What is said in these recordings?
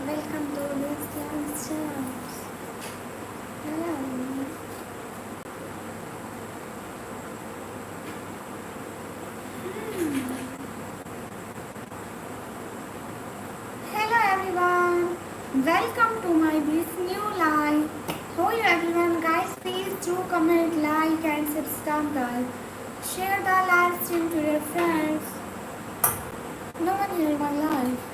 Welcome to this youngsters. Hello. Hello everyone. Welcome to my this new live. How are you everyone? Guys, please do comment, like and subscribe. Share the live stream to your friends. No one here my live.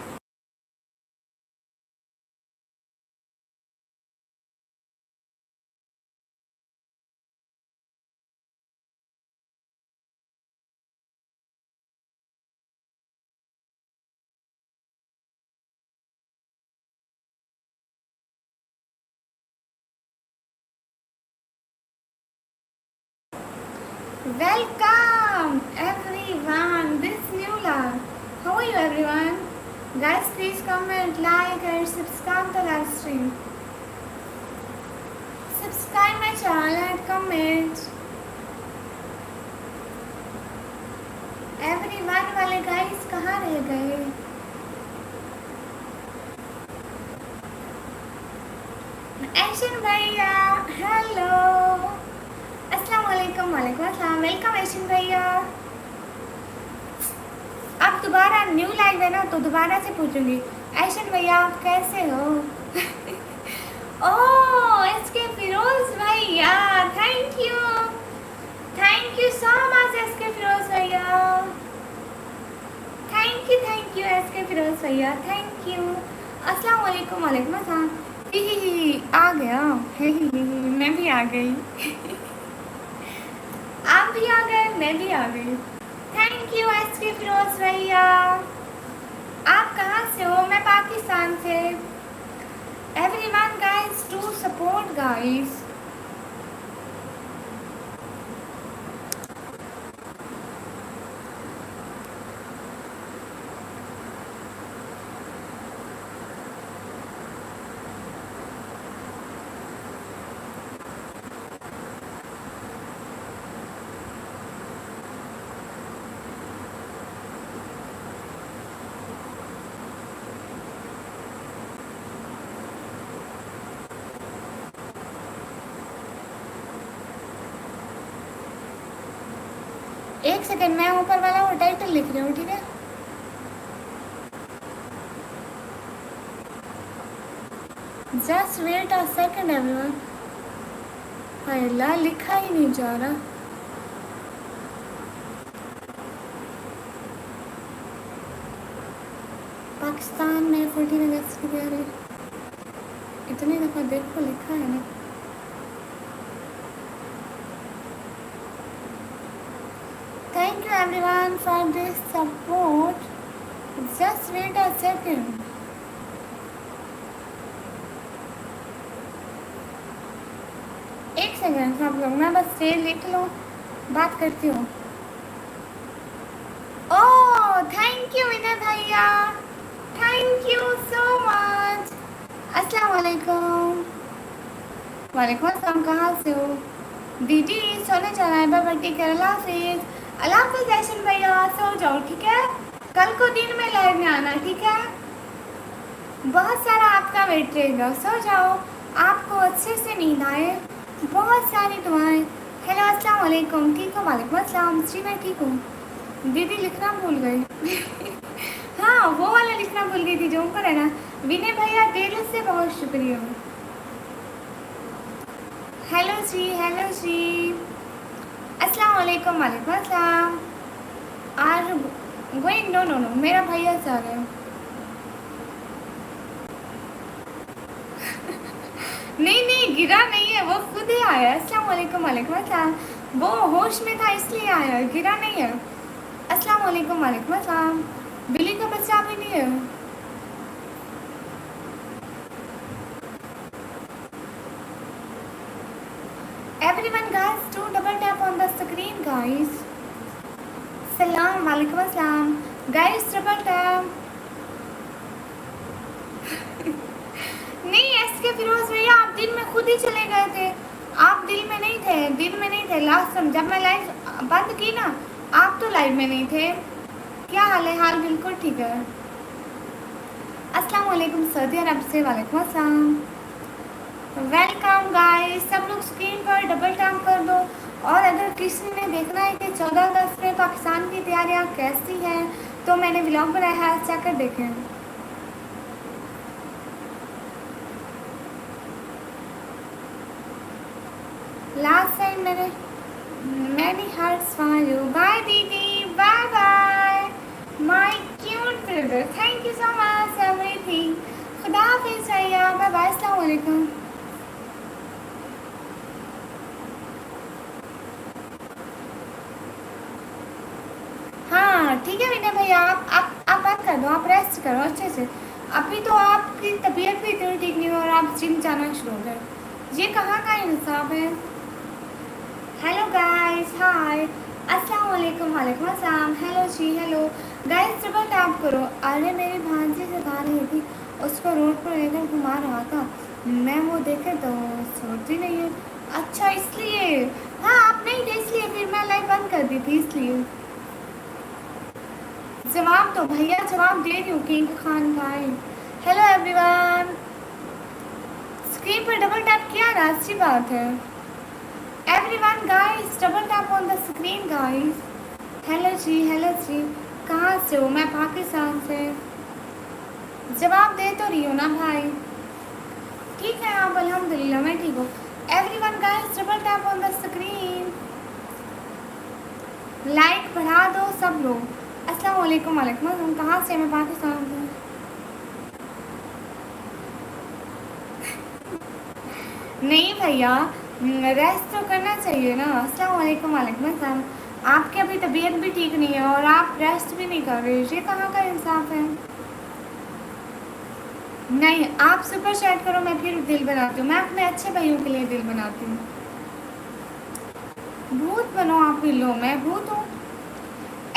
Welcome everyone. This new live. How are you everyone? Guys, please comment, like and subscribe the live stream. Subscribe my channel and comment. Everyone वाले guys कहाँ रह गए? ऐशन भैया, hello, अस्सलाम वालेकुम, वालेकुम अस्सलाम, welcome ऐशन भैया। अब दोबारा न्यू लाइव है ना तो दोबारा से पूछूंगी, ऐशन भैया आप कैसे हो? ओह एसके फिरोज भैया, thank you so much SK Firoz भैया, थैंक यू एसके फिरोज भैया, थैंक यू। अस्सलाम वालेकुम, वालेकुम अस्सलाम। आ गया, मैं भी आ गई। आप भी आ गए, मैं भी आ गई। थैंक यू एसके फिरोज भैया। आप कहाँ से हो? मैं पाकिस्तान से। Everyone guys to support guys. एक सेकंड, मैं ऊपर वाला वो टाइटल लिख रही हूँ, ठीक है? Just wait a second everyone. पहला लिखा ही नहीं जा रहा। पाकिस्तान में 14 अगस्त की तैयारी, इतनी दफ़ा देखो लिखा है ना। Thank you everyone for this support. Just wait a second. एक सेकंड सब लोग, मैं बस से लिख लूँ, बात करती हूँ। ओह थैंक यू विनय भैया, थैंक यू सो मच। अस्सलाम वालेकुम। वालेकुम अस्सलाम, कहाँ से हो? दीदी सोने जाना है, बाय टेक केयर, अल्लाह हाफिज़। अल्लाह हाफिज़ जैशन भैया, सो जाओ ठीक है? कल को दिन में लाइव में आना ठीक है? बहुत सारा आपका वेट रहेगा, सो जाओ, आपको अच्छे से नींद आए। बहुत सारी दुआएं। हेलो अस्सलाम वालेकुम, ठीक हो? वालेकुम अस्सलाम। जी मैं ठीक हूँ। दीदी लिखना भूल गई। हाँ वो वाला लिखना भूल गई थी जो ऊपर है ना। विनय भैया दिल से बहुत शुक्रिया। हेलो जी, हेलो जी, अस्सलाम वालेकुम, वालेकुम अस्सलाम। Are going, no no no, मेरा भैया जा रहे हो। नहीं गिरा नहीं है, वो खुद ही आया। अस्सलाम वालेकुम, वालेकुम अस्सलाम। वो होश में था इसलिए आया, गिरा नहीं है। अस्सलाम वालेकुम, वालेकुम अस्सलाम। बिल्ली का बच्चा भी नहीं है। Everyone guys, do double tap on the screen guys. सलाम वालेकुम अस्सलाम guys, double tap. नहीं एसके फिरोज भैया, आप दिन में खुद ही चले गए थे। आप दिल में नहीं थे, लास्ट टाइम जब मैं लाइव बंद की ना, आप तो लाइव में नहीं थे। क्या हाल है? हाल बिल्कुल ठीक है। अस्सलाम वालेकुम सऊदी अरब से, वालेकुम अस्सलाम। वेलकम गाइस, सब लोग स्क्रीन पर डबल टैप कर दो। और अगर किसी ने देखना है कि 14 अगस्त में पाकिस्तान की तैयारियां कैसी हैं तो मैंने व्लॉग बनाया है, जाकर देखें। लास्ट टाइम मैंने हार्ट्स फॉर यू। बाय दीदी, bye bye my cute brother, thank you so much everything. खुदा हाफिज़ भैया, बाय बाय, अस्सलाम वालेकुम। हाँ ठीक है विनय भैया, आप बात कर दो, आप रेस्ट करो अच्छे से। अभी तो आपकी तबीयत भी इतनी ठीक नहीं हो और आप जिम जाना शुरू हो गए। ये कहाँ का इंसाफ है। हेलो गाइस, हाय, अस्सलाम वालेकुम, वालेकुम अस्सलाम, हेलो जी, हेलो गाइस, डबल टैप करो। अरे मेरी भांजी सिखा रही थी, उसको रोड पर लेकर घुमा रहा था मैं, वो देखे तो छोड़ती नहीं है। अच्छा इसलिए, हाँ आप नहीं थे इसलिए फिर मैं लाइव बंद कर दी थी इसलिए। जवाब दो भैया, जवाब दे रही हूँ किंग खान भाई। हेलो एवरीवन, स्क्रीन पर डबल टैप किया ना, अच्छी बात है। Everyone guys, double tap on the screen guys. Hello जी, कहाँ से हो। मैं पाकिस्तान से। जवाब दे तो रही हो ना भाई। ठीक है आप, अल्हम्दुलिल्लाह मैं ठीक हूँ। Everyone guys, double tap on the screen, like बढ़ा दो सब लोग। अस्सलाम वालेकुम, वालेकुम अस्सलाम, कहाँ से। मैं पाकिस्तान से। नहीं भैया, रेस्ट तो करना चाहिए ना। अस्सलाम वालेकुम, वालेकुम अस्सलाम। आपकी अभी तबीयत भी ठीक नहीं है और आप रेस्ट भी नहीं कर रहे, ये कहाँ का इंसाफ है। नहीं आप सुपर चैट करो, मैं फिर दिल बनाती हूँ। मैं अपने अच्छे भाइयों के लिए दिल बनाती हूँ। भूत बनो आप भी, लो मैं भूत हूँ।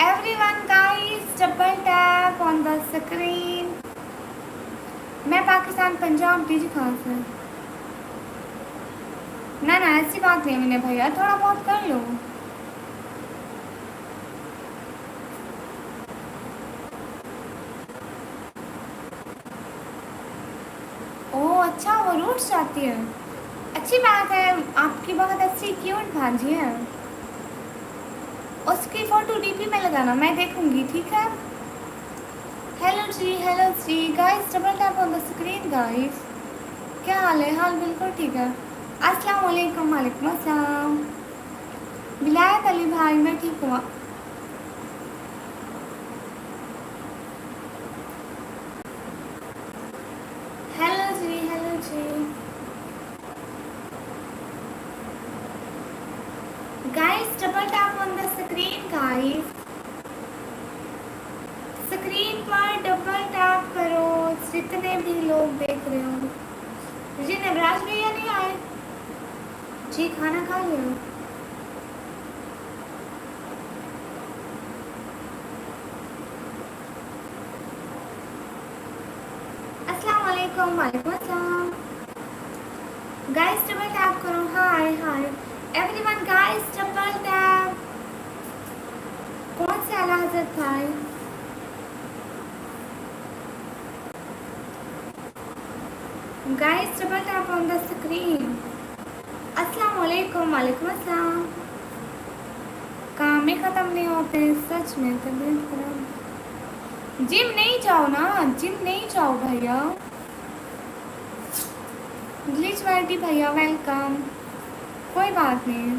Everyone guys, double tap on the screen. मैं पाकिस्तान, पंजाब, डीजी खान से। ना ना ऐसी बात नहीं मैंने भैया, थोड़ा बहुत कर लो। ओह अच्छा, वो रूट्स जाती है, अच्छी बात है। आपकी बहुत अच्छी क्यूट भांजी है। उसकी फ़ोटो डीपी में लगाना, मैं देखूंगी, ठीक है। हेलो जी guys, double tap on the screen guys. क्या हाल है। हाल बिल्कुल ठीक है। अस्सलाम वालेकुम, वालेकुम अस्सलाम। विलायत अली भाई, मैं ठीक हूँ। हेलो जी guys, double tap on the screen guys. Screen पर डबल टैप करो, जितने भी लोग देख रहे हो। जी नवराज भैया नहीं आए जी, खाना खा लिया। अस्सलाम वालेकुम, वालेकुम अस्सलाम। गाइस डबल टैप करो, hi hi everyone guys, double tap. कौन से आला हजरत भाई। Guys double tap on the screen. अस्सलाम वालेकुम, वालेकुम अस्सलाम। काम ही ख़त्म नहीं होते सच में, तबीयत खराब। जिम नहीं जाओ ना, जिम नहीं जाओ भैया। ग्लिच वाइटी भैया वेलकम, कोई बात नहीं।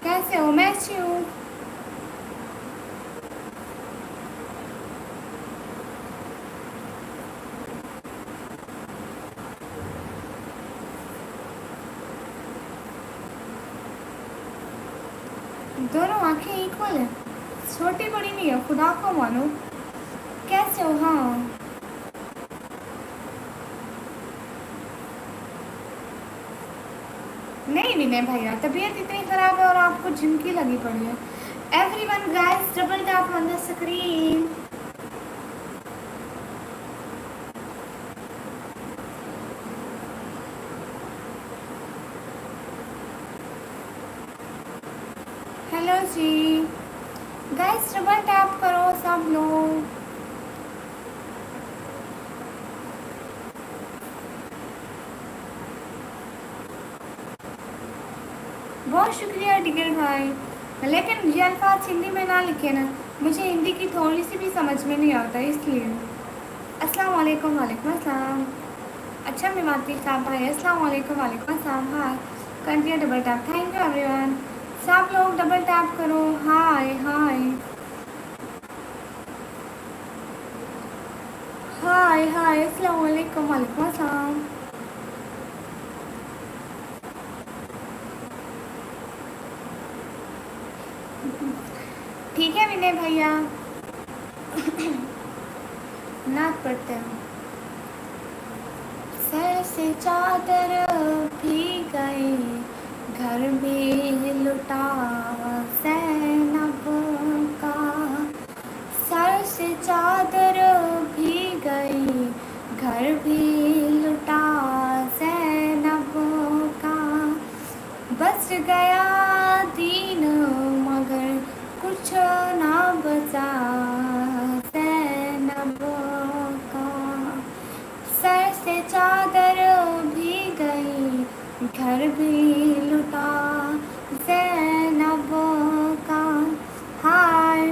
कैसे हो। मैं अच्छी हूँ। दोनों आंखें इक्वल है, छोटी बड़ी नहीं है, खुदा को मानो। कैसे हो। हाँ नहीं विनय भैया, तबीयत इतनी ख़राब है और आपको झिमकी लगी पड़ी है। Everyone guys, double tap on the screen. Hello जी, गाइस डबल टैप करो सब लोग। बहुत शुक्रिया टिकट भाई, लेकिन ये अल्फाज हिंदी में ना लिखे ना, मुझे हिंदी की थोड़ी सी भी समझ में नहीं आता इसलिए। अस्सलाम वालेकुम। वालेकुम अस्सलाम। अच्छा मैं माती साहब भाई, अस्सलाम वालेकुम। वालेकुम अस्सलाम। हाय कर दिया double tap, thank you everyone. सब लोग डबल टैप करो। हाय हाय हाय हाय, अस्सलाम वालेकुम। वालेकुम अस्सलाम। ठीक है विनय भैया, नाच पढ़ते हैं। सर से चादर भी गई, घर भी लुटा ज़ैनब का। सर से चादर भी गई, घर भी लुटा ज़ैनब का। बच गया दीन मगर कुछ ना बचा ज़ैनब का। सर से चादर भी गई, घर भी लुटा ज़ैनब का। Hi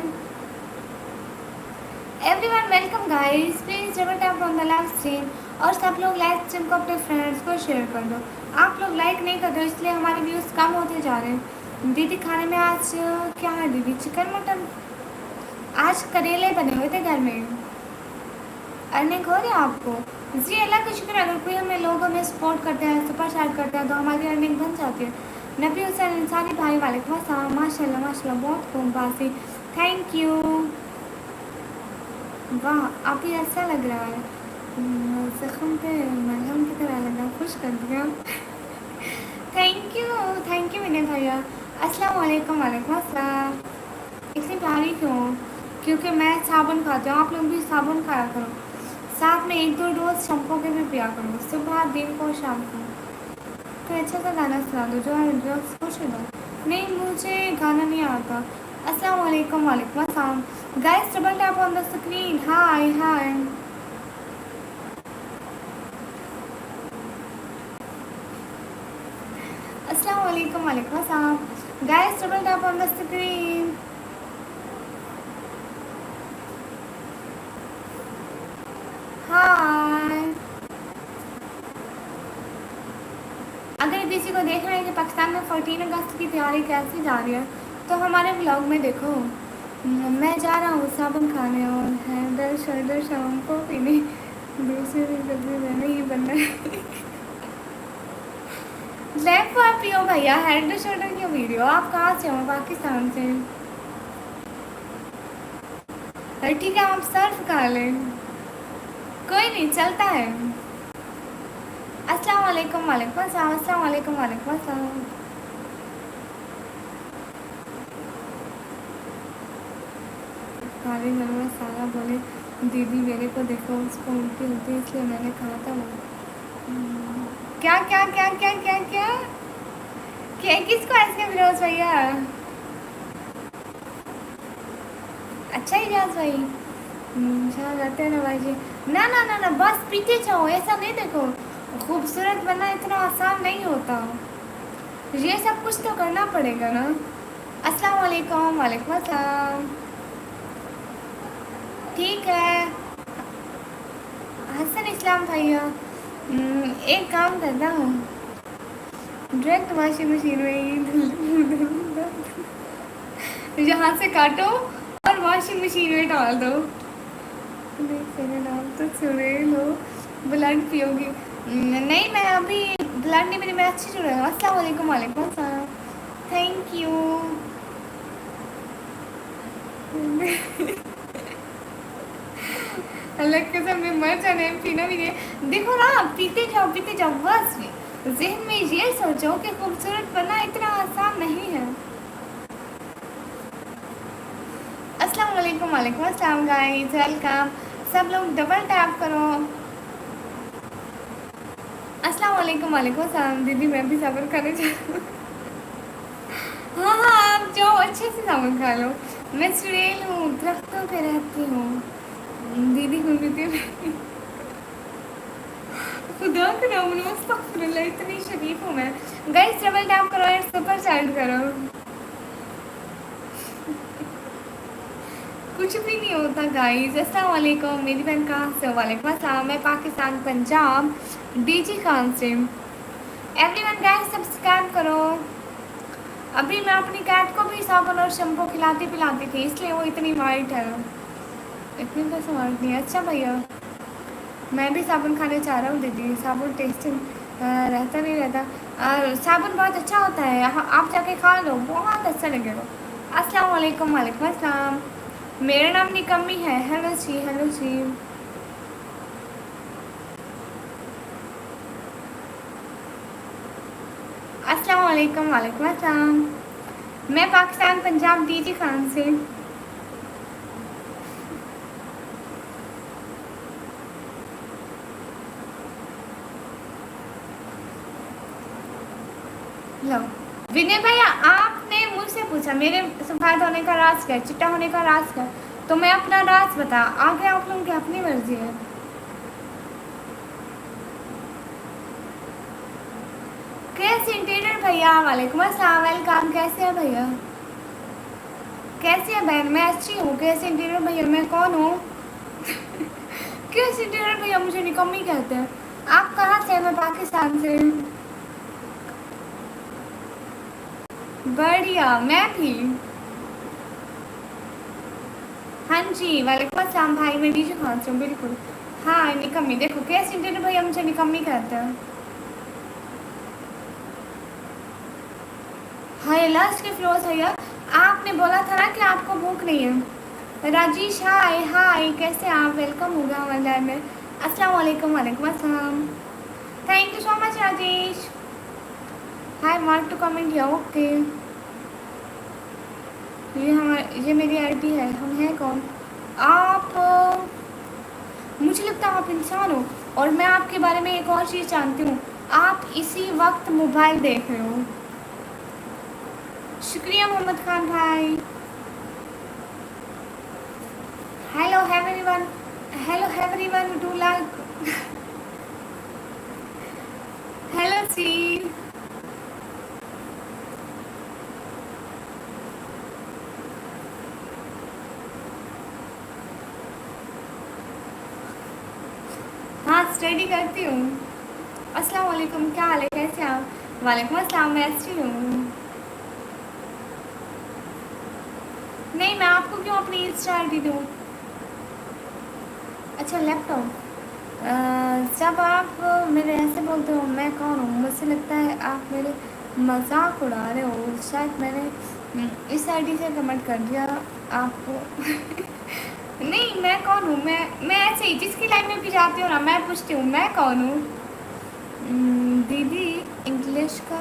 everyone, welcome guys, please double tap on the live stream और सब लोग लाइव स्ट्रीम को अपने फ्रेंड्स को शेयर कर दो। आप लोग लाइक नहीं कर दो इसलिए हमारे व्यूज़ कम होते जा रहे हैं। दीदी खाने में आज क्या है दीदी? Chicken mutton? आज करेले बने हुए थे घर में। अर्निंग हो रही है आपको? जी अल्लाह का शुक्र। अगर कोई हमें लोग हमें सपोर्ट करते हैं, सुपर चैट करते हैं तो हमारी अर्निंग बन जाती है। नबी हुसैन इंसानी भाई वालेकुम अस्सलाम। माशाल्लाह माशाल्लाह, बहुत खूबबासी, थैंक यू। वाह आप ही अच्छा लग रहा है, जख्म पे मलहम की तरह लगा, खुश कर दिया। थैंक यू विनय भैया। अस्सलाम वालेकुम। वालेकुम अस्सलाम। इतनी प्यारी क्यों? क्योंकि मैं साबुन खाती हूँ, आप लोग भी साबुन खाया करो, साथ में 1-2 डोज शैम्पू के भी पिया करो, सुबह दिन को शाम को। तो अच्छा सा गाना सुना दो जो खुश हो। नहीं मुझे गाना नहीं आता। अस्सलाम वालेकुम। वालेकुम अस्सलाम। Guys double tap on the screen. Hi hi. अस्सलाम वालेकुम। वालेकुम अस्सलाम। Guys double tap on the screen. Hi. अगर किसी को देखना है कि पाकिस्तान में 14 अगस्त की तैयारी कैसी जा रही है तो हमारे ब्लॉग में देखो। मैं जा रहा हूँ साबुन खाने और हैदर शर्दर शाम को पीने, दूसरे दिन कभी मैंने ही बनना है। लैब पर पियो भैया, हैदर शर्दर की वीडियो। आप कहाँ से हो? पाकिस्तान से? अरे ठीक है आप सर्फ खा लें, कोई नहीं चलता है। अस्सलाम वालेकुम। वालेकुम अस्सलाम। अस्सलाम वालेकुम। वालेकुम अस्सलाम। हमारे घर में सारा बोले दीदी मेरे को देखो, उसको उल्टी होती है इसलिए मैंने कहा था वो। क्या क्या क्या क्या क्या क्या क्या किसको आइसक्रीम फिरोज भैया? अच्छा ही जाज भाई। अच्छा जाते हैं ना भाई जी। ना ना ना ना बस पीते जाओ, ऐसा नहीं देखो, खूबसूरत बनना इतना आसान नहीं होता, ये सब कुछ तो करना पड़ेगा ना। अस्सलाम वालेकुम। वालेकुम अस्सलाम। ठीक है हसन इस्लाम भैया, एक काम करता हूँ, डायरेक्ट वॉशिंग मशीन में ही यहाँ से काटो और वॉशिंग मशीन में डाल दो। डाल तो सुने लो, ब्लड पियोगी? नहीं मैं अभी ब्लड नहीं मेरी, मैं अच्छी जुड़ रही हूँ। अस्सलाम वालेकुम। वालेकुम अस्सलाम। Thank you. अलग कसम में मर जाने पीना भी नहीं। देखो ना पीते जाओ बस। जहन में ये सोचो कि खूबसूरत बनना इतना आसान नहीं है। अस्सलाम वालेकुम। वालेकुम अस्सलाम गाइस, वेलकम। सब लोग डबल टैप करो। अस्सलाम वालेकुम। वालेकुम अस्सलाम। दीदी मैं भी साबुन खाने जा रही हूँ। हाँ हाँ आप जाओ अच्छे से साबुन खा लो, मैं चुड़ैल हूँ, दरख्तों पे रहती हूँ। दीदी को भी खुदा का नाम लो, अस्तगफिरुल्लाह, इतनी शरीफ हूँ मैं। गाइस डबल टैप करो और सुपर चैट करो। कुछ भी नहीं होता गाइस। अस्सलाम वालेकुम, मेरी बहन कहाँ से हो? वालेकुम अस्सलाम, मैं पाकिस्तान पंजाब डीजी खान से। एवरीवन गाइस सब्सक्राइब करो। अभी मैं अपनी कैट को भी साबुन और शैम्पू खिलाती पिलाती थी, इसलिए वो इतनी वाइट है। इतनी कैसे वाइट नहीं है? अच्छा भैया, मैं भी साबुन खाने चाह रहा हूँ दीदी। साबुन टेस्टिंग रहता नहीं रहता। साबुन बहुत अच्छा होता है, आप जाके खा लो, बहुत अच्छा लगेगा। अस्सलाम वालेकुम। वालेकुम अस्सलाम। मेरा नाम निकम्मी है। हेलो जी, हेलो जी। अस्सलाम वालेकुम। वालेकुम अस्सलाम। मैं पाकिस्तान पंजाब डीजी खान से। लो विनय भैया, आपने मुझसे पूछा मेरे सफ़ेद होने का राज क्या है, चिट्टा होने का राज क्या है, तो मैं अपना राज बता, आगे आप लोगों की अपनी मर्जी है। कैसे इंटीरियर भैया? वालेकुम अस्सलाम, वेलकम। कैसे है भैया? कैसे है बहन? मैं अच्छी हूँ। कैसे इंटीरियर भैया? मैं कौन हूँ? कैसे इंटीरियर भैया? मुझे निकम्मी कहते हैं। आप कहाँ से? मैं पाकिस्तान से। बढ़िया, मैं भी। हाँ जी, वालेकुम अस्सलाम भाई, मैं डीजे खान से हूँ, बिल्कुल। हाँ निकम्मी, देखो कैसे इंटीरियर भैया मुझे निकम्मी कहते हैं। हाय लास्ट के फ्लोर्स भैया, आपने बोला था ना कि आपको भूख नहीं है। राजेश हाय हाय, कैसे आप? वेलकम होगा हमारे लाइव में। अस्सलाम वालेकुम। वालेकुम अस्सलाम। Thank you so much Rajesh. Hi mark to comment या ओके। ये मेरी आईडी है। हम हैं कौन? आप मुझे लगता है आप इंसान हो, और मैं आपके बारे में एक और चीज़ जानती हूँ। आप इसी वक्त मोबाइल देख रहे हो। शुक्रिया मोहम्मद खान भाई। Hello everyone, hello everyone do like. Hello सी। हाँ स्टडी करती हूँ। अस्सलाम वालेकुम, क्या हाल है? कैसे आप? वालेकुम अस्सलाम, मैं अच्छी हूँ। नहीं, मैं आपको क्यों अपनी इंस्टा आई डी दूँ? अच्छा लैपटॉप। जब आप मेरे ऐसे बोलते हो मैं कौन हूँ, मुझे लगता है आप मेरे मजाक उड़ा रहे हो। शायद मैंने इस आईडी से कमेंट कर दिया आपको। नहीं, मैं कौन हूँ? मैं ऐसे ही जिसकी लाइन में भी जाती हूँ ना, मैं पूछती हूँ मैं कौन हूँ। दीदी इंग्लिश का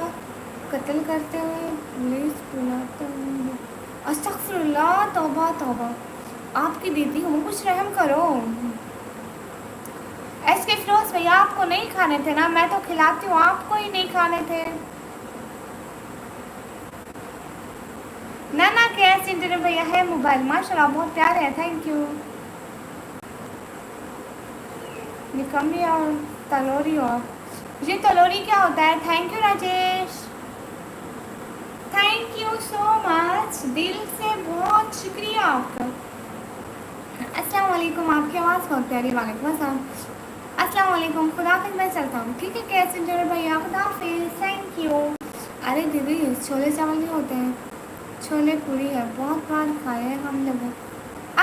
कत्ल करते हुए पुलिस बुलाते हुए। अस्तगफुरुल्लाह, तौबा तौबा। आपकी दीदी हूँ, कुछ रहम करो। एसके फिरोज भैया, आपको नहीं खाने थे ना? मैं तो खिलाती हूँ, आपको ही नहीं खाने थे ना। ना कैसे इंटरव्यू भैया है मोबाइल, माशाल्लाह बहुत प्यारे है, थैंक यू। निकम्मी और तलोरी हो आप। ये तलोरी क्या होता है? Thank you Rajesh, thank you so much, दिल से बहुत शुक्रिया आपका। अस्सलाम वालेकुम, आपकी आवाज़ बहुत प्यारी। वालेकुम अस्सलाम। अस्सलाम वालेकुम, खुदा हाफिज़, मैं चलता हूँ ठीक है। कैसे इंटरव्यू भैया? खुदा हाफिज़, थैंक यू। अरे दीदी छोले चावल नहीं होते हैं, छोले पूरी है, बहुत बार खाए हैं हम लोग।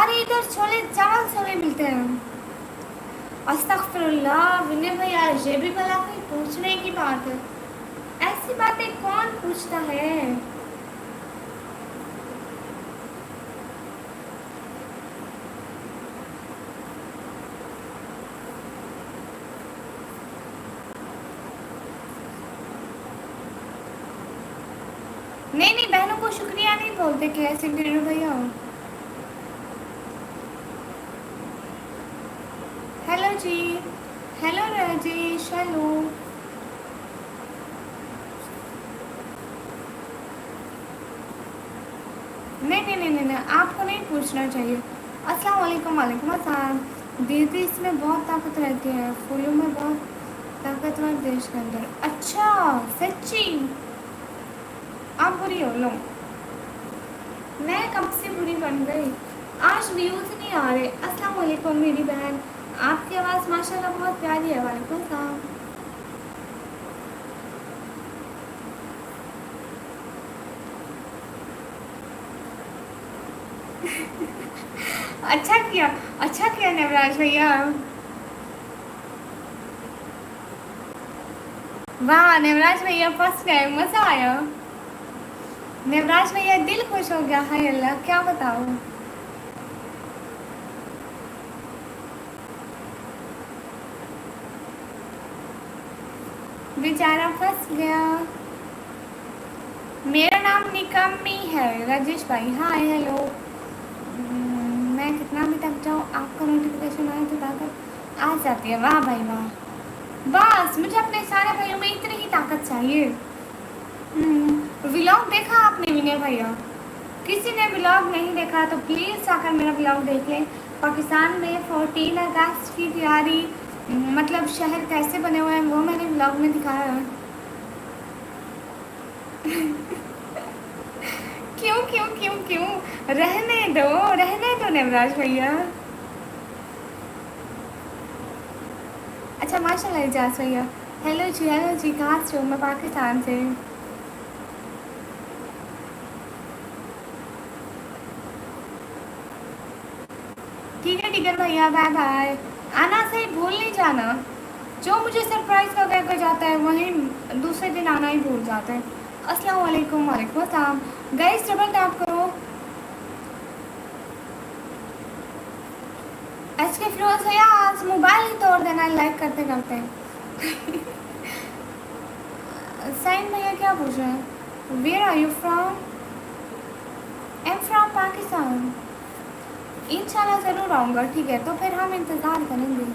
अरे इधर छोले चावल छोले मिलते हैं। अस्तगफिरुल्लाह विनय भैया, ये भी भला कोई पूछने की बात है? ऐसी बातें कौन पूछता है? नहीं नहीं, बहनों को शुक्रिया नहीं बोलते कि ऐसे विनय भैया हो। हेलो जी, हेलो राजेश, हेलो। नहीं नहीं नहीं, आपको नहीं पूछना चाहिए। अस्सलाम वालेकुम। वालेकुम अस्सलाम। दीदी इसमें बहुत ताकत रहती है, फूलों में बहुत ताकतवर देश के अंदर। अच्छा सच्ची, आप बुरी हो लो, मैं कब से बुरी बन गई। आज व्यूज नहीं आ रहे। अस्सलाम वालेकुम मेरी बहन, आपकी आवाज़ माशाल्लाह बहुत प्यारी है। वालेकुम सलाम। अच्छा किया, अच्छा किया नवराज भैया। वाह नवराज भैया फंस गए, मज़ा आया। नवराज भैया दिल खुश हो गया। हाय अल्लाह, क्या बताओ। बेचारा फंस गया। मेरा नाम निकम्मी है राजेश भाई। Hi hello. मैं कितना भी थक जाऊँ, आपका नोटिफिकेशन आए तो ताकत आ जाती है। वाह भाई वाह, बस मुझे अपने सारे भाइयों में इतनी ही ताकत चाहिए। व्लॉग देखा आपने विनय भैया? किसी ने व्लॉग नहीं देखा तो प्लीज़ आकर मेरा व्लॉग देख लें। पाकिस्तान में 14 अगस्त की तैयारी, मतलब शहर कैसे बने हुए हैं वो मैंने व्लॉग में दिखाया है। क्यों क्यों क्यों क्यों, रहने दो नवराज भैया। अच्छा माशाल्लाह इजाज़ भैया। हेलो जी, कहाँ से हो? मैं पाकिस्तान से। ठीक है भैया, बाय बाय। आना सही भूल नहीं जाना। जो मुझे सरप्राइज वगैरह कर जाता है वहीं दूसरे दिन आना ही भूल जाते हैं। अस्सलाम वालेकुम। वालेकुम अस्सलाम। गाइस डबल टैप करो। आज के फ्लोर से आज मोबाइल ही तोड़ देना लाइक करते करते। साइन भैया क्या पूछ रहे हैं? Where are you from? I am from Pakistan. इंशाल्लाह ज़रूर आऊँगा। ठीक है, तो फिर हम इंतज़ार करेंगे।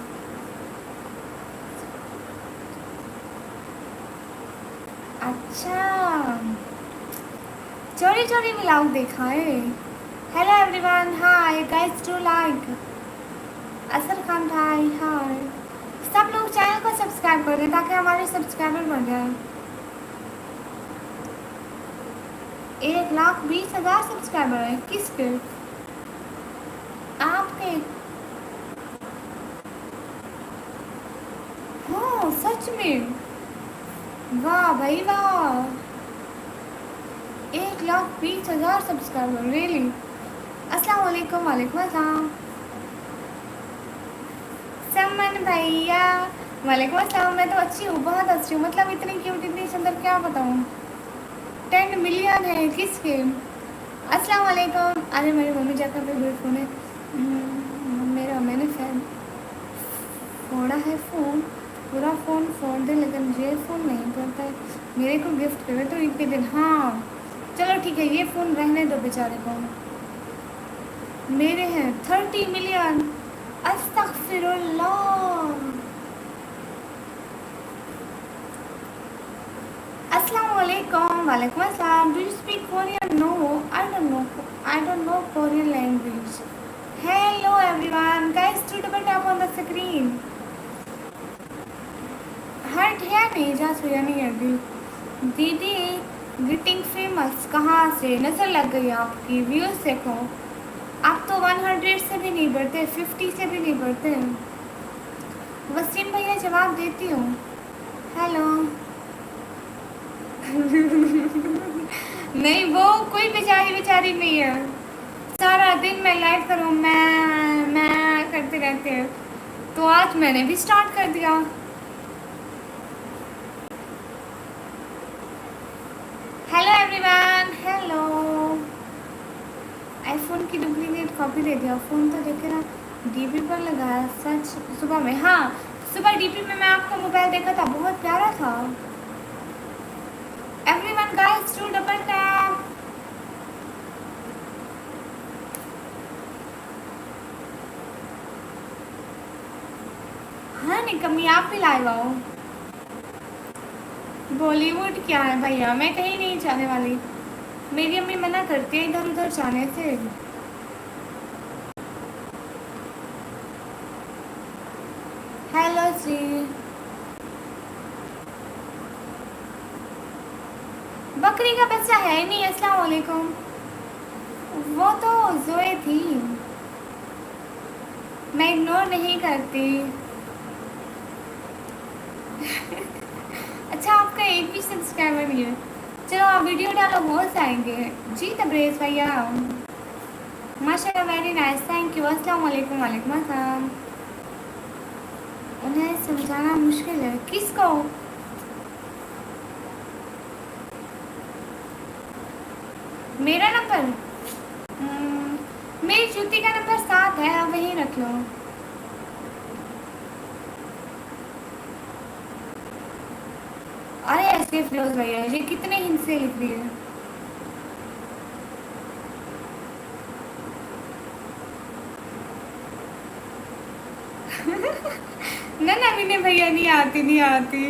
अच्छा, चोरी चोरी व्लॉग देखा है। Hello everyone, hi guys, do like. असर खान भाई हाय। सब लोग चैनल को सब्सक्राइब कर दें ताकि हमारे सब्सक्राइबर बढ़ जाए। 1,20,000 सब्सक्राइबर है। किसके? आपके? हाँ सच में, वाह भाई वाह। 1,20,000 सब्सक्राइबर, रियली। अस्सलाम वालेकुम। वालेकुम अस्सलाम। समन भैया वालेकुम अस्सलाम। मैं तो अच्छी हूँ, बहुत अच्छी हूँ, मतलब इतनी क्यूट इतनी सुंदर, क्या बताऊँ। 10 मिलियन है। किसके? अस्सलाम वालेकुम। अरे मेरी मम्मी जगह पे भी फ़ोन है। मैंने फैन फोड़ा है फ़ोन, पूरा फ़ोन फोड़ दे लेकिन ये फ़ोन नहीं पड़ता है। मेरे को गिफ्ट करे तो ईद के दिन। हाँ चलो ठीक है, ये फ़ोन रहने दो बेचारे को। मेरे हैं 30 मिलियन। अस्तगफिरुल्लाह। अस्सलाम वालेकुम। वालेकुम अस्सलाम। Do you speak Korean? No, I don't know Korean language. Hello everyone, guys do double tap on the screen. Hurt है नहीं, जा सोया नहीं है अभी। दीदी गेटिंग फेमस कहाँ से? नज़र लग गई आपकी, व्यूज़ देखो। आप तो 100 से भी नहीं बढ़ते, 50 से भी नहीं बढ़ते। वसीम भैया जवाब देती हूँ। हेलो। नहीं वो कोई बेचारी नहीं है। सारा दिन मैं लाइव करूँ, मैं करते रहते हैं, तो आज मैंने भी स्टार्ट कर दिया। Hello everyone, hello. आईफोन की डुप्लीकेट कॉपी दे दिया। फ़ोन तो देखे ना, डीपी पर लगाया। सच सुबह में, हाँ सुबह डीपी में मैं आपका मोबाइल देखा था, बहुत प्यारा था। Everyone guys do double tap. हाँ निकम्मी, आप भी लाइव आओ। बॉलीवुड क्या है भैया, मैं कहीं नहीं जाने वाली। मेरी अम्मी मना करती है इधर उधर जाने से। हेलो जी। बकरी का बच्चा है ही नहीं। अस्सलाम वालेकुम। वो तो जोए थी, मैं इग्नोर नहीं करती। अच्छा आपका एक भी सब्सक्राइबर नहीं है। चलो आप वीडियो डालो, हो जाएंगे। जी तब्रेज़ भैया माशाल्लाह, वेरी नाइस, थैंक यू। अस्सलाम वालेकुम। वालेकुम अस्सलाम। उन्हें समझाना मुश्किल है। किसको? मेरा नंबर? मेरी जूती का नंबर 7 है, आप वहीं रख लो। अरे ऐसे फिरोज भैया ये कितने हिंद से लिख दिए। ना ना विनय भैया नहीं आती, नहीं आती।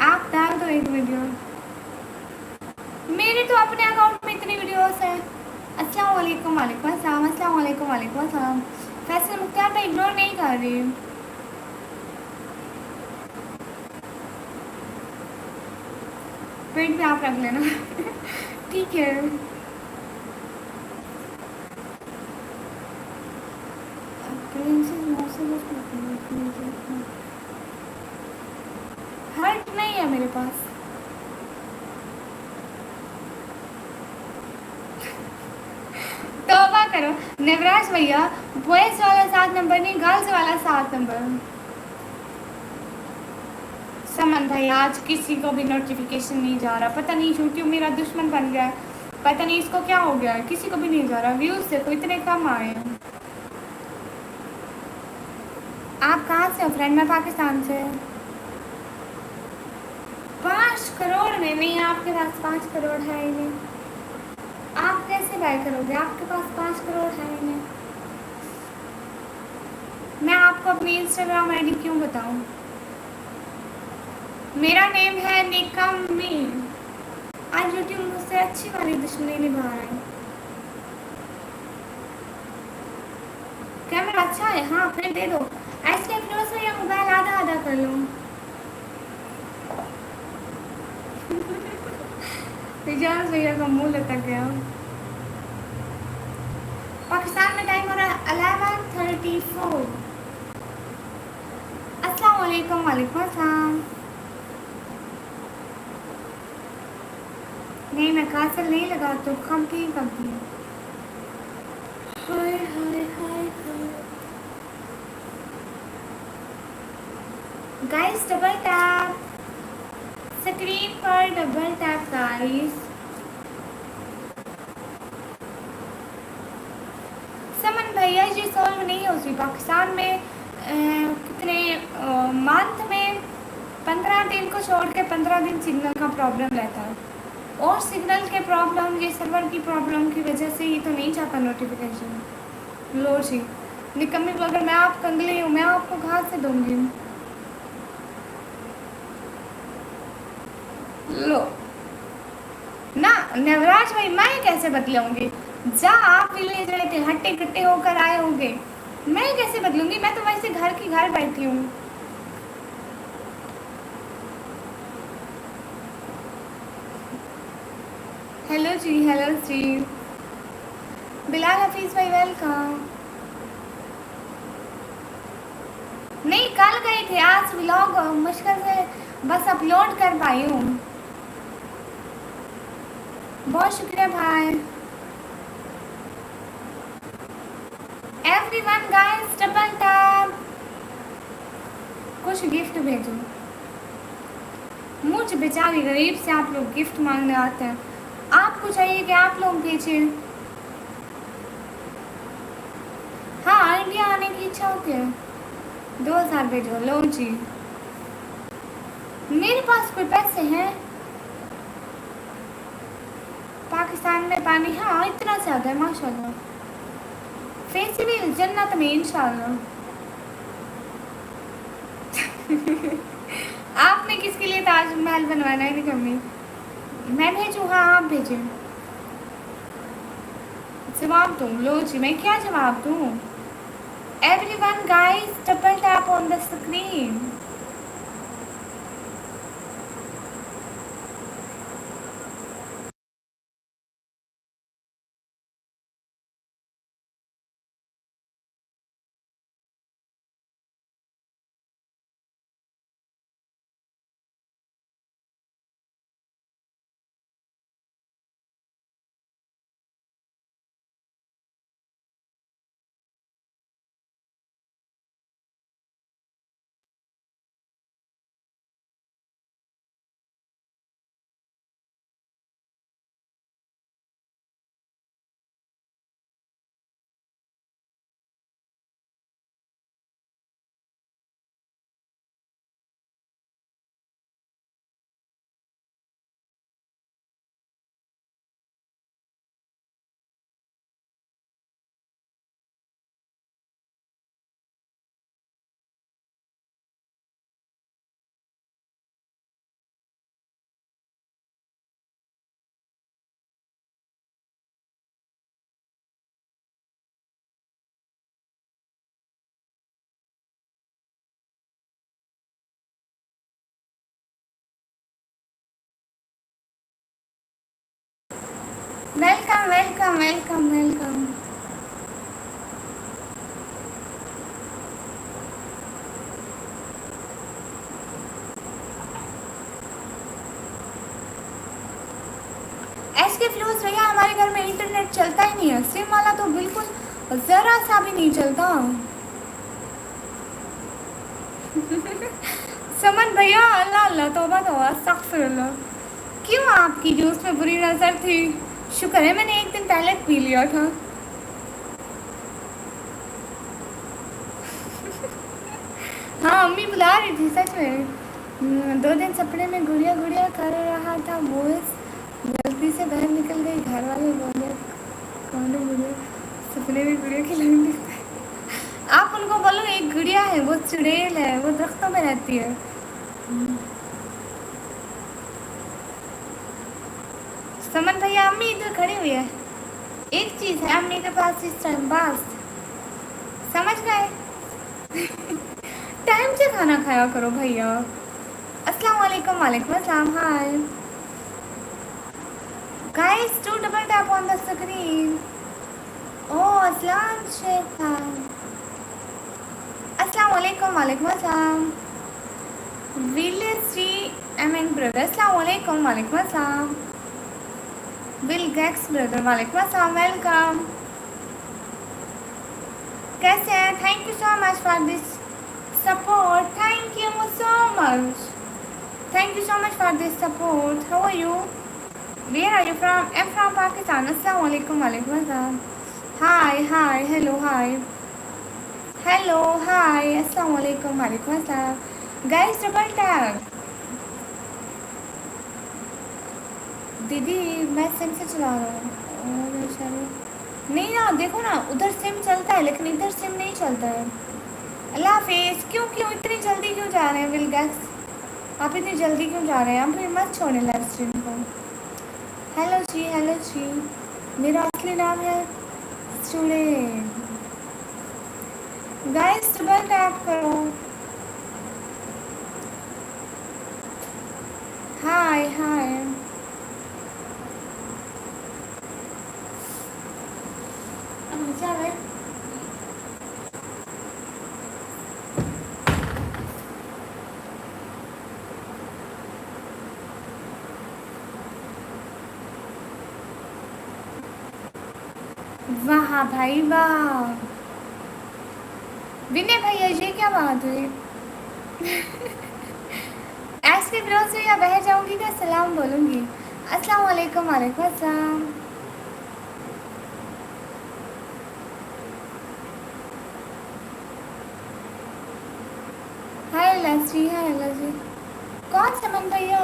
आप डाल दो एक वीडियो। मेरे तो अपने अकाउंट में इतनी वीडियोस है। अस्सलाम वालेकुम। वालेकुम अस्सलाम। अस्सलाम वालेकुम। वालेकुम अस्सलाम। फैसल मुख्तार मैं इग्नोर नहीं कर रही। पेट पे आप रख लेना। ठीक है। हर्ट नहीं है मेरे पास। तौबा करो नवराज भैया, बॉयज वाला 7 नंबर नहीं, गर्ल्स वाला 7 नंबर। समन भाई आज किसी को भी नोटिफिकेशन नहीं जा रहा, पता नहीं यूट्यूब मेरा दुश्मन बन गया है, पता नहीं इसको क्या हो गया है, किसी को भी नहीं जा रहा। व्यूज देखो इतने कम आए हैं। आप कहाँ से हो फ्रेंड? मैं पाकिस्तान से। 5 करोड़ में? नहीं आपके पास 5 करोड़ है ही नहीं। आप कैसे बाय करोगे? आपके पास 5 करोड़ है ही नहीं। मैं आपको अपनी इंस्टाग्राम आईडी क्यों बताऊं? मेरा नेम है निकम्मी। आज यूट्यूब मुझसे अच्छी वाली दुश्मनी निभा रहा है। कैमरा अच्छा है? हाँ फिर दे दो। ऐसे फ्लोस में या मोबाइल आधा आधा कर लो। रिजाज भैया का मुंह लटक गया। पाकिस्तान में टाइम हो रहा है 11:34। अस्सलाम वालेकुम। वालेकुम अस्सलाम। नहीं मैं कासल नहीं लगा तो कम की करती हूँ। हाय हाय हाय हाय। गाइस डबल टैप स्क्रीन पर, डबल टैप गाइस। समन भैया ये सॉल्व नहीं होती पाकिस्तान में। कितने मंथ में 15 दिन को छोड़ के 15 दिन सिग्नल का प्रॉब्लम रहता है, और सिग्नल के प्रॉब्लम ये सर्वर की प्रॉब्लम की वजह से ये तो नहीं चाहता नोटिफिकेशन। लो जी निकम्मी ब्लॉगर, मैं आप कंगली हूँ, मैं आपको कहाँ से दूंगी? लो ना नवराज भाई, मैं कैसे बदलूंगी? जा आप विलेज रहे थे, हट्टे कट्टे होकर आए होंगे, मैं कैसे बदलूंगी? मैं तो वैसे घर की घर बैठी हूँ। हेलो जी, हेलो जी। बिलाल हफीज भाई वेलकम। नहीं कल गए थे, आज व्लॉग मुश्किल से बस अपलोड कर पाई हूँ। बहुत शुक्रिया भाई। एवरीवन गाइस डबल टैप, कुछ गिफ्ट भेजो। मुझ बेचारी गरीब से आप लोग गिफ्ट मांगने आते हैं, आपको चाहिए कि आप लोग भेजिए। हाँ इंडिया आने की इच्छा होती है। 2000 भेजो। लो जी मेरे पास कोई पैसे हैं? पाकिस्तान में पानी हाँ इतना ज़्यादा है माशाल्लाह। फेस्टिवल जन्नत में इंशाल्लाह। आपने आपने किसके लिए ताजमहल बनवाना है नहीं कमी? मैं भेजूँ? हाँ आप भेजें। जवाब दूँ? लो जी, मैं क्या जवाब दूँ? Everyone guys, double tap on the screen. Welcome, welcome, welcome, welcome. S के फ्लोज भैया, हमारे घर में इंटरनेट चलता ही नहीं है, सिम वाला तो बिल्कुल ज़रा सा भी नहीं चलता। समन भैया, अल्लाह अल्लाह, तौबा तौबा, अस्तगफिरुल्लाह। क्यों आपकी जूस में बुरी नज़र थी? शुक्र है मैंने एक दिन पहले पी लिया था। हाँ अम्मी बुला रही थी सच में। 2 दिन सपने में गुड़िया गुड़िया कर रहा था बॉयस, गलती से बाहर निकल गई, घर वाले बोले कौन है गुड़िया, सपने में गुड़िया खिलाएंगे। आप उनको बोलो एक गुड़िया है, वो चुड़ैल है, वो दरख्तों में रहती है। समन भैया, अम्मी इधर खड़ी हुई है। एक चीज़ है अम्मी के पास इस टाइम पास, समझ गए? टाइम से खाना खाया करो भैया। अस्सलाम वालेकुम। वालेकुम अस्सलाम। Hi guys, do double tap on the screen. Oh अस्सलाम शेख खान, अस्सलाम वालेकुम। वालेकुम अस्सलाम। विलेज श्री एम ब्रदर, अस्सलाम वालेकुम। वालेकुम अस्सलाम। विल गैक्स ब्रदर, वालेकुम अस्सलाम, वेलकम। कैसे हैं? Thank you so much for this support. Thank you so much. Thank you so much for this support. How are you? Where are you from? I'm from Pakistan. Assalamu alaikum. Walaikum assalam. Hi, hi, hello, hi. Hello, hi. Assalamu alaikum. Walaikum assalam. Guys, double tap. दीदी मैं SIM से चला रहा हूँ। नहीं ना, देखो ना, उधर सिम चलता है लेकिन इधर सिम नहीं चलता है। अल्लाह हाफिज़। क्यों क्यों इतनी जल्दी क्यों जा रहे हैं विल गैक्स? आप इतनी जल्दी क्यों जा रहे हैं? आप फिर मत छोड़ें लाइव स्ट्रीम को। हेलो जी, हेलो जी, मेरा असली नाम है चूड़े। गाइस डबल टैप करो। हाय हाय। चले वाह भाई वाह। विनय भैया ये क्या बात हुई? ऐसे ब्रोज से या बह जाऊंगी तो सलाम बोलूंगी। अस्सलाम वालेकुम। वालेकुम अस्सलाम। हाय लस्सी, हाय लस्सी। कौन समन भैया?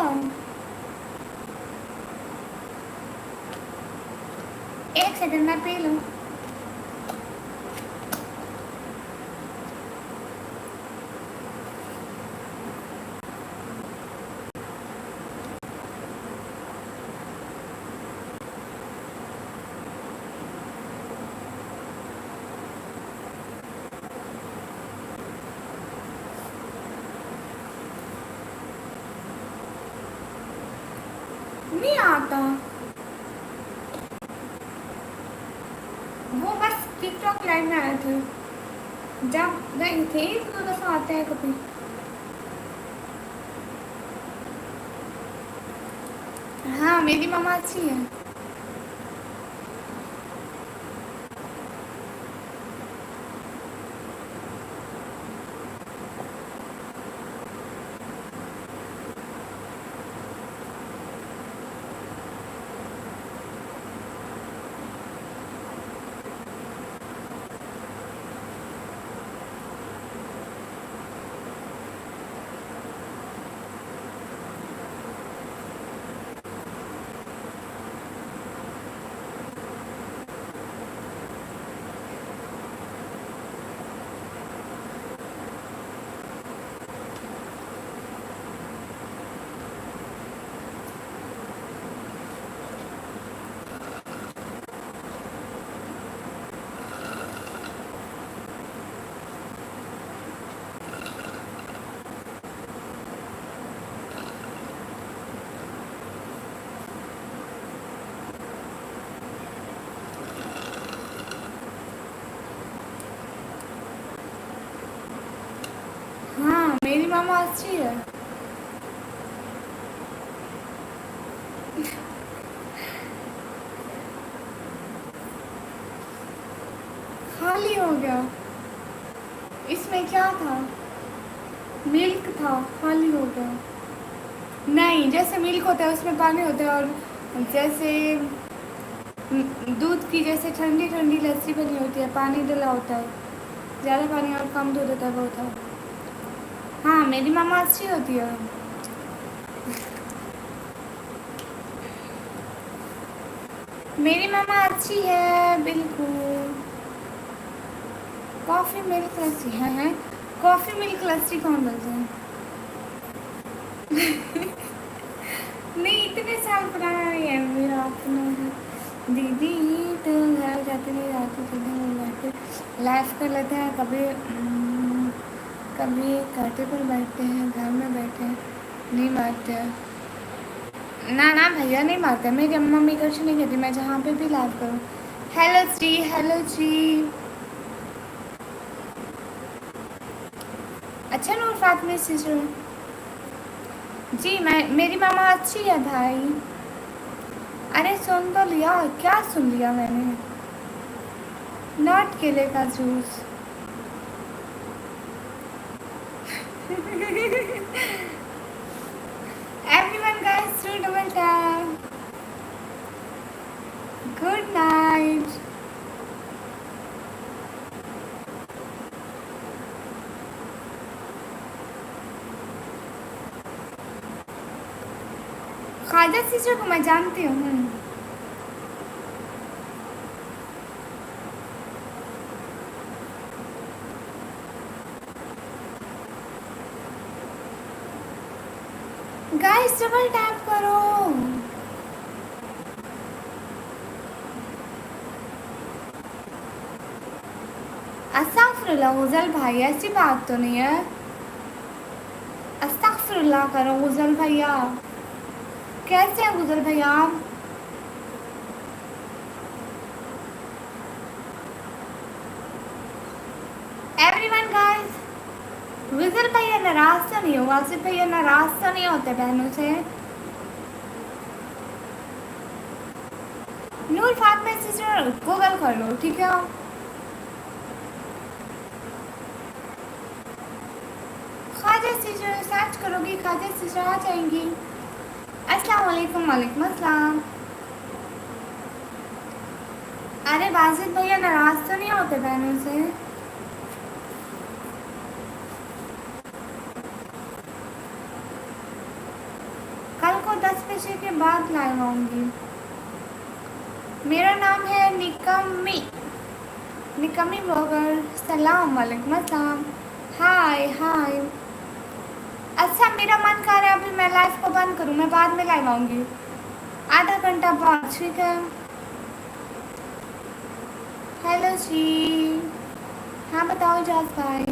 एक सेकंड मैं पी लूँ। आता, वो बस टिकटॉक लाइव में आए थे जब गए थे, तो दफा आते हैं कभी। हाँ मेरी मामा अच्छी है। हाँ मेरी मामा अच्छी है। खाली हो गया, इसमें क्या था, मिल्क था, खाली हो गया। नहीं, जैसे मिल्क होता है उसमें पानी होता है, और जैसे दूध की जैसे ठंडी ठंडी लस्सी बनी होती है, पानी डला होता है, ज़्यादा पानी और कम दूध होता है, वो था। हाँ मेरी मामा अच्छी होती है। मेरी मामा अच्छी है बिल्कुल। कॉफ़ी मिल्क लस्सी है, कॉफ़ी मिल्क लस्सी कौन बोलते हैं? नहीं, इतने साल पुराना नहीं है मेरा अपना है। दीदी तो घर जाते नहीं जाते, सीधे बैठे लाइफ कर लेते हैं, कभी कभी कांटे पर बैठते हैं, घर में बैठे हैं, नहीं मारते हैं। ना ना भैया नहीं मारते, मेरी मम्मी कुछ नहीं कहती, मैं जहाँ पे भी लाइव करूँ। हेलो जी, हेलो जी। अच्छा नूर फातमी सिस्टर जी, मैं मेरी मामा अच्छी है भाई। अरे सुन तो लिया, क्या सुन लिया मैंने? नॉट केले का जूस। Everyone guys, do double tap. Good night. Khwaja sister को मैं जानती हूँ। गाइस डबल टैप करो। अस्तगफिरुल्लाह गुजल भाई, ऐसी बात तो नहीं है। अस्तगफिरुल्लाह करो गुजल भैया। कैसे हैं गुजल भैया आप? एवरीवन गाइस, गुजल भैया नाराज तो नहीं हो, वासिफ भैया नाराज तो नहीं होते बहनों से? नूर फातमा सिस्टर गूगल कर लो, ठीक है? ख्वाजा सिस्टर सर्च करोगी, ख्वाजा सिस्टर आ जाएंगी। अस्सलाम वालेकुम। वालेकुम अस्सलाम। अरे वाजिद भैया नाराज तो नहीं होते बहनों से? कल को 10 बजे के बाद लाइव आऊंगी। मेरा नाम है निकम्मी, निकम्मी ब्लॉगर। सलाम वालेकुम अस्सलाम। हाय हाय। अच्छा मेरा मन कर रहा है अभी मैं लाइव को बंद करूं, मैं बाद में लाइव आऊंगी आधा घंटा बाद, ठीक है? हेलो जी, हाँ बताओ जाज भाई।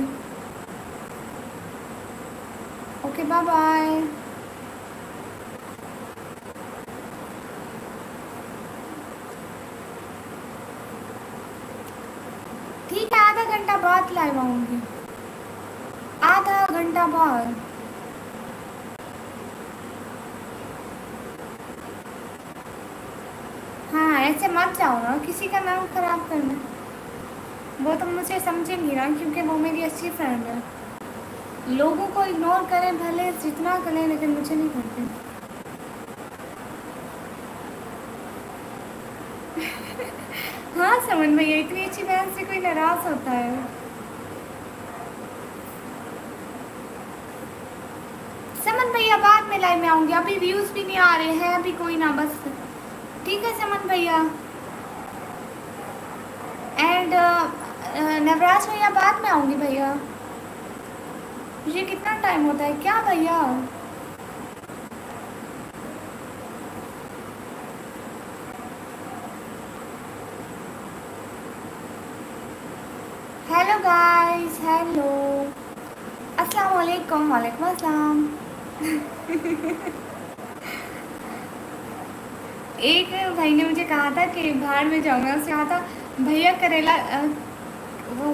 Okay bye bye. घंटा बाद लाइव आऊँगी, आधा घंटा बाद। हाँ ऐसे मत जाओ ना, किसी का नाम खराब करना। वो तो मुझे समझेंगी ना, क्योंकि वो मेरी अच्छी फ्रेंड है। लोगों को इग्नोर करें भले जितना करें, लेकिन मुझे नहीं करते। हाँ समन भैया, इतनी अच्छी बहन से कोई नाराज होता है? समन भैया बाद में लाइव में आऊँगी, अभी व्यूज़ भी नहीं आ रहे हैं अभी, कोई ना बस। ठीक है समन भैया। एंड नवराज भैया बाद में आऊँगी भैया। ये कितना टाइम होता है क्या भैया? हेलो गाइस, हेलो, अस्सलाम वालेकुम। वालेकुम अस्सलाम। एक भाई ने मुझे कहा था कि बाहर में जाऊँगा, उसने कहा था भैया करेला वो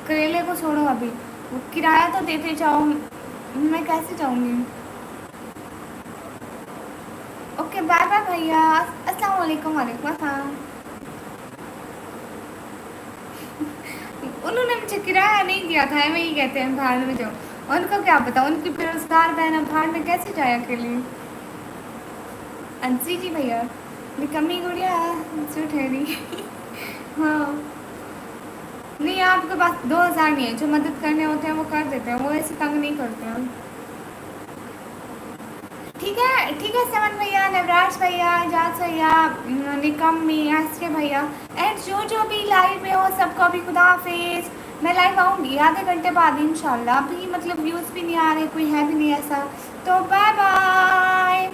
करेले को छोड़ो, अभी वो किराया तो देते जाओ, मैं कैसे जाऊँगी? ओके बाय बाय भैया, अस्सलाम वालेकुम। वालेकुम अस्सलाम। उन्होंने मुझे किराया नहीं दिया था, मैं ही कहते हैं भाड़ में जाओ। उनको क्या पता, उनकी बेरोजगार बहन है, भाड़ में कैसे जाए अकेले? अंशी जी भैया, निकम्मी गुड़िया जो ठहरी। हाँ नहीं, आपके पास 2000 नहीं है, जो मदद करने होते हैं वो कर देते हैं, वो ऐसे तंग नहीं करते हैं। ठीक है समन भैया, नवराज भैया, एजाज भैया, निकम्मी, एसके भैया, एंड जो भी लाइव में हो सबको अभी खुदा हाफिज। मैं लाइव आऊँगी आधे घंटे बाद इंशाल्लाह। अभी मतलब व्यूज़ भी नहीं आ रहे, कोई है भी नहीं ऐसा, तो बाय बाय।